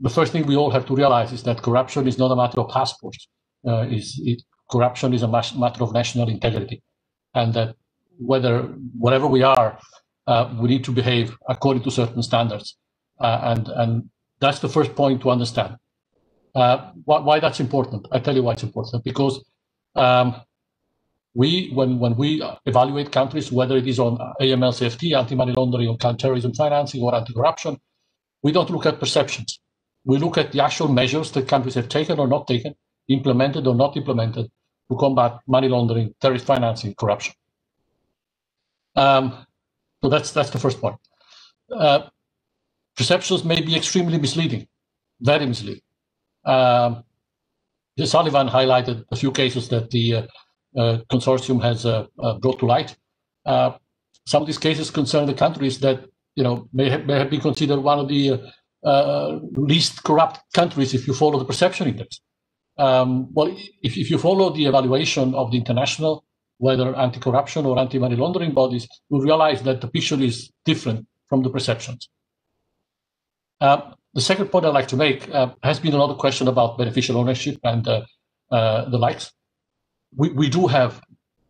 the first thing we all have to realize is that corruption is not a matter of passports. Corruption is a matter of national integrity, and that whatever we are, we need to behave according to certain standards, and that's the first point to understand. Why that's important? I tell you why it's important. Because when we evaluate countries, whether it is on AML/CFT, anti-money laundering, on counterterrorism financing, or anti-corruption, we don't look at perceptions. We look at the actual measures that countries have taken or not taken, implemented or not implemented, to combat money laundering, terrorist financing, corruption. So that's the first point. Perceptions may be extremely misleading, very misleading. Sullivan highlighted a few cases that the consortium has brought to light. Some of these cases concern the countries that may have been considered one of the least corrupt countries if you follow the perception index. Well, if you follow the evaluation of the international, whether anti-corruption or anti-money laundering bodies, you realize that the picture is different from the perceptions. The second point I'd like to make has been another question about beneficial ownership and the likes. We do have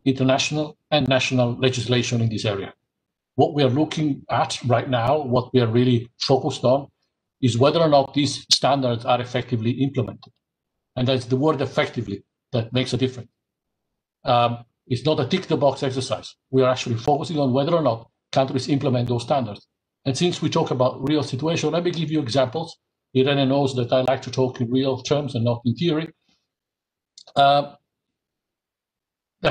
international and national legislation in this area. What we are looking at right now, what we are really focused on, is whether or not these standards are effectively implemented. And that's the word effectively that makes a difference. It's not a tick-the-box exercise. We are actually focusing on whether or not countries implement those standards. And since we talk about real situation, let me give you examples. Irene knows that I like to talk in real terms and not in theory. There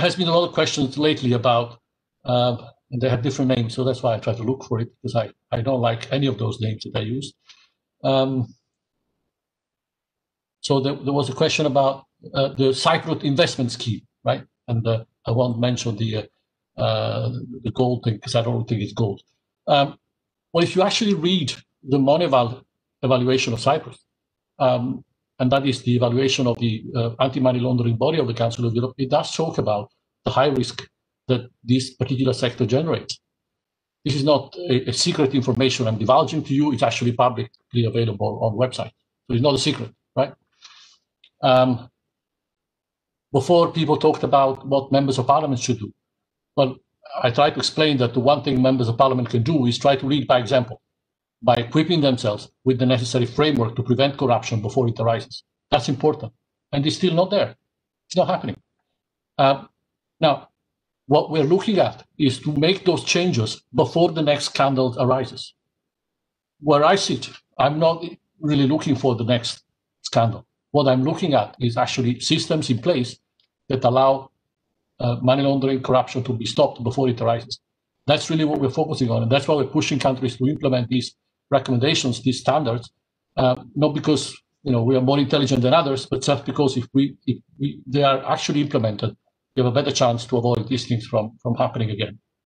has been a lot of questions lately about, and they have different names, so that's why I try to look for it, because I don't like any of those names that I used. So there was a question about the Cyprus investment scheme, right? And I won't mention the gold thing, because I don't think it's gold. Well, if you actually read the Moneyval evaluation of Cyprus, and that is the evaluation of the anti-money laundering body of the Council of Europe, it does talk about the high risk that this particular sector generates. This is not a secret information I'm divulging to you. It's actually publicly available on the website. So it's not a secret, right? Before, people talked about what members of parliament should do. Well, I try to explain that the one thing members of parliament can do is try to lead by example, by equipping themselves with the necessary framework to prevent corruption before it arises. That's important. And it's still not there. It's not happening. Now, what we're looking at is to make those changes before the next scandal arises. Where I sit, I'm not really looking for the next scandal. What I'm looking at is actually systems in place that allow money laundering, corruption to be stopped before it arises. That's really what we're focusing on, and that's why we're pushing countries to implement these recommendations, these standards, not because we are more intelligent than others, but just because if they are actually implemented, we have a better chance to avoid these things from happening again.